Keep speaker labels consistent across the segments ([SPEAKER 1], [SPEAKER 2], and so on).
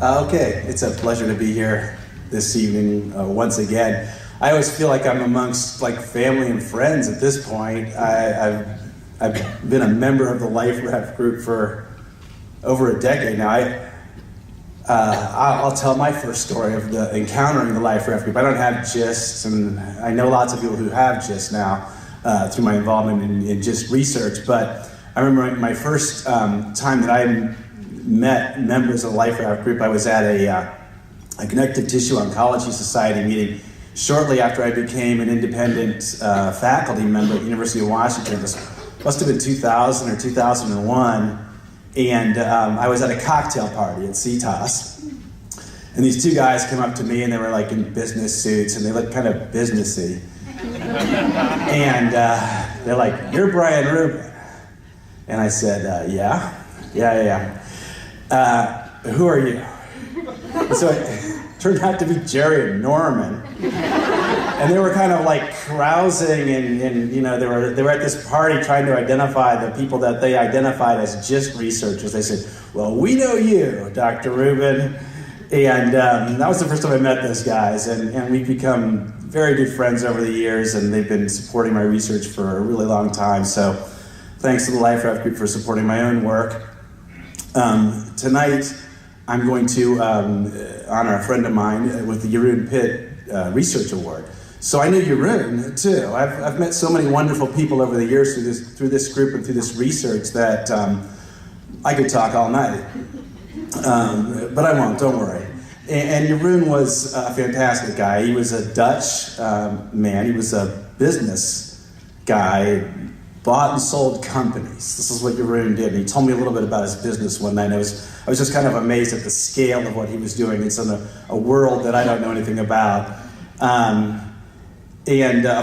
[SPEAKER 1] Okay, it's a pleasure to be here this evening once again. I always feel like I'm amongst like family and friends at this point. I've been a member of the Life Ref group for over a decade now. I'll tell my first story of encountering the Life Ref group. I don't have GIST, and I know lots of people who have GIST now through my involvement in GIST research, but I remember my first time that I met members of the Life Ref group. I was at a Connective Tissue Oncology Society meeting shortly after I became an independent faculty member at the University of Washington. This must have been 2000 or 2001, and I was at a cocktail party at CTOS, and these two guys came up to me, and they were like in business suits, and they looked kind of businessy, and they're like, "You're Brian Rubin," and I said, "Yeah. Who are you?" And so it turned out to be Jerry and Norman. And they were kind of like carousing and you know, they were at this party trying to identify the people that they identified as GIST researchers. They said, "Well, we know you, Dr. Rubin." And that was the first time I met those guys. And we've become very good friends over the years, and they've been supporting my research for a really long time. So thanks to the Life Ref group for supporting my own work. Tonight, I'm going to honor a friend of mine with the Jeroen Pit Research Award. So I knew Jeroen too. I've met so many wonderful people over the years through this group and through this research that I could talk all night. But I won't, don't worry. And Jeroen was a fantastic guy. He was a Dutch man. He was a business guy, bought and sold companies. This is what Jeroen did. And he told me a little bit about his business one night. I was just kind of amazed at the scale of what he was doing. It's in a world that I don't know anything about. Of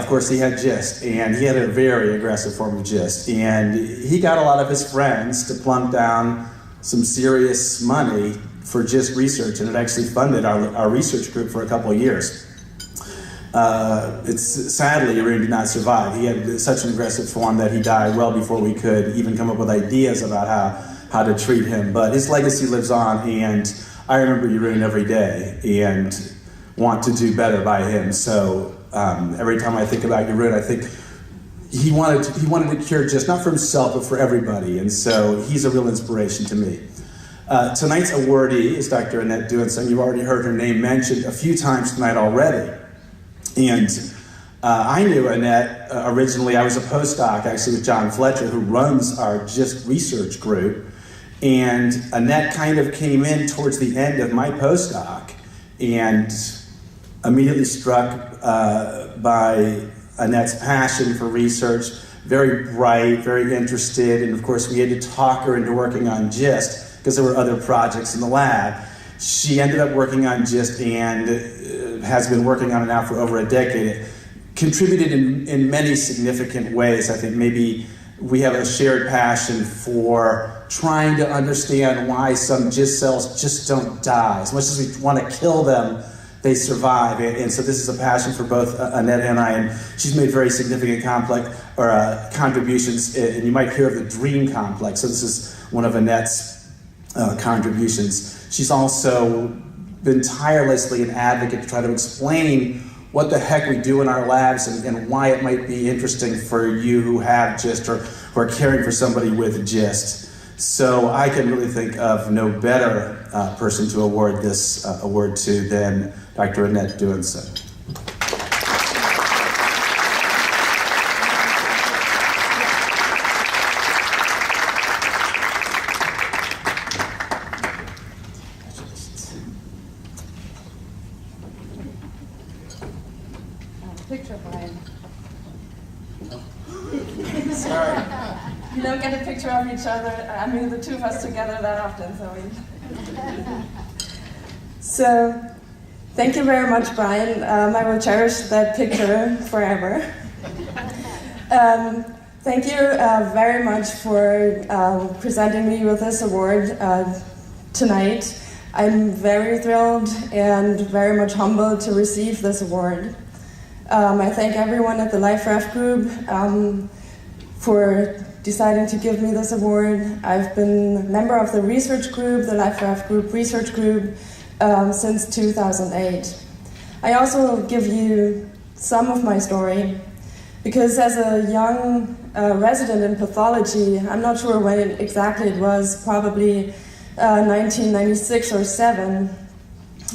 [SPEAKER 1] course, he had GIST, and he had a very aggressive form of GIST. And he got a lot of his friends to plunk down some serious money for GIST research, and it actually funded our research group for a couple of years. Sadly, Jeroen did not survive. He had such an aggressive form that he died well before we could even come up with ideas about how to treat him. But his legacy lives on, and I remember Jeroen every day and want to do better by him. So every time I think about Jeroen, I think he wanted to cure GIST, not for himself, but for everybody. And so he's a real inspiration to me. Tonight's awardee is Dr. Anette Duensing. You've already heard her name mentioned a few times tonight already. And I knew Annette originally. I was a postdoc actually with John Fletcher, who runs our GIST research group. And Annette kind of came in towards the end of my postdoc and immediately struck by Annette's passion for research, very bright, very interested. And of course, we had to talk her into working on GIST because there were other projects in the lab. She ended up working on GIST and has been working on it now for over a decade. It contributed in many significant ways. I think maybe we have a shared passion for trying to understand why some GIST cells just don't die. As much as we want to kill them, they survive. And so this is a passion for both Annette and I, and she's made very significant contributions, and you might hear of the DREAM complex. So this is one of Annette's contributions. She's also been tirelessly an advocate to try to explain what the heck we do in our labs and why it might be interesting for you who have GIST or who are caring for somebody with GIST. So I can really think of no better person to award this award to than Dr. Anette Duensing.
[SPEAKER 2] Picture, Brian.
[SPEAKER 1] Sorry.
[SPEAKER 2] You don't get a picture of each other. I mean, the two of us together that often, So thank you very much, Brian. I will cherish that picture forever. Thank you very much for presenting me with this award tonight. I'm very thrilled and very much humbled to receive this award. I thank everyone at the Life Ref group for deciding to give me this award. I've been a member of the research group, the LifeRaf Group Research Group, since 2008. I also will give you some of my story, because as a young resident in pathology, I'm not sure when exactly it was, probably 1996 or 7,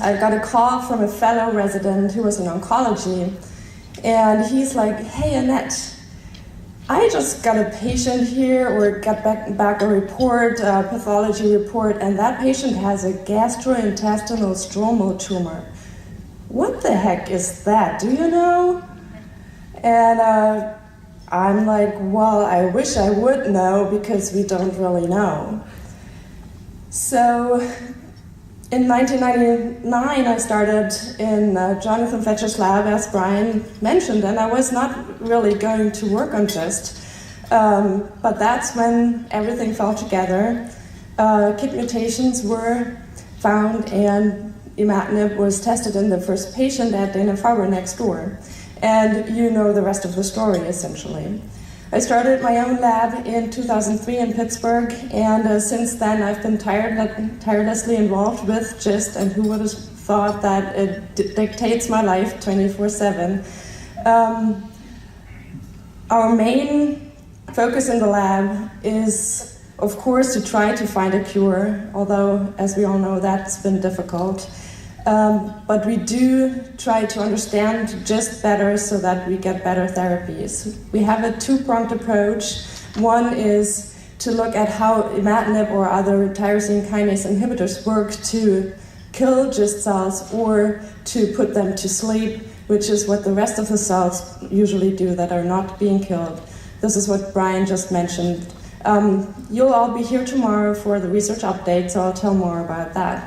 [SPEAKER 2] I got a call from a fellow resident who was in oncology, and he's like, "Hey Annette, I just got a patient here, or got back a report, a pathology report, and that patient has a gastrointestinal stromal tumor. What the heck is that? Do you know?" And I'm like, "Well, I wish I would know, because we don't really know." So in 1999, I started in Jonathan Fetcher's lab, as Brian mentioned, and I was not really going to work on GIST, but that's when everything fell together. KIT mutations were found, and imatinib was tested in the first patient at Dana-Farber next door. And you know the rest of the story, essentially. I started my own lab in 2003 in Pittsburgh, and since then I've been tirelessly involved with GIST, and who would have thought that it dictates my life 24/7. Our main focus in the lab is, of course, to try to find a cure, although, as we all know, that's been difficult. But we do try to understand GIST better so that we get better therapies. We have a two-pronged approach. One is to look at how imatinib or other tyrosine kinase inhibitors work to kill GIST cells or to put them to sleep, which is what the rest of the cells usually do that are not being killed. This is what Brian just mentioned. You'll all be here tomorrow for the research update, so I'll tell more about that.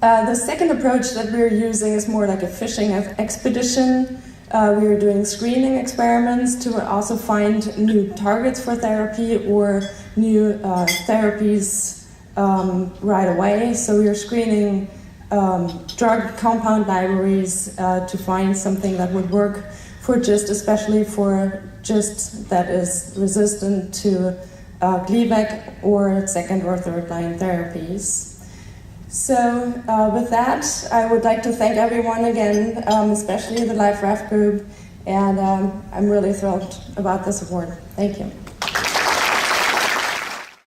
[SPEAKER 2] The second approach that we're using is more like a fishing expedition. We're doing screening experiments to also find new targets for therapy or new therapies right away. So we're screening drug compound libraries to find something that would work for GIST, especially for GIST that is resistant to Gleevec or second or third line therapies. So with that, I would like to thank everyone again, especially the LifeRaf group, and I'm really thrilled about this award. Thank you.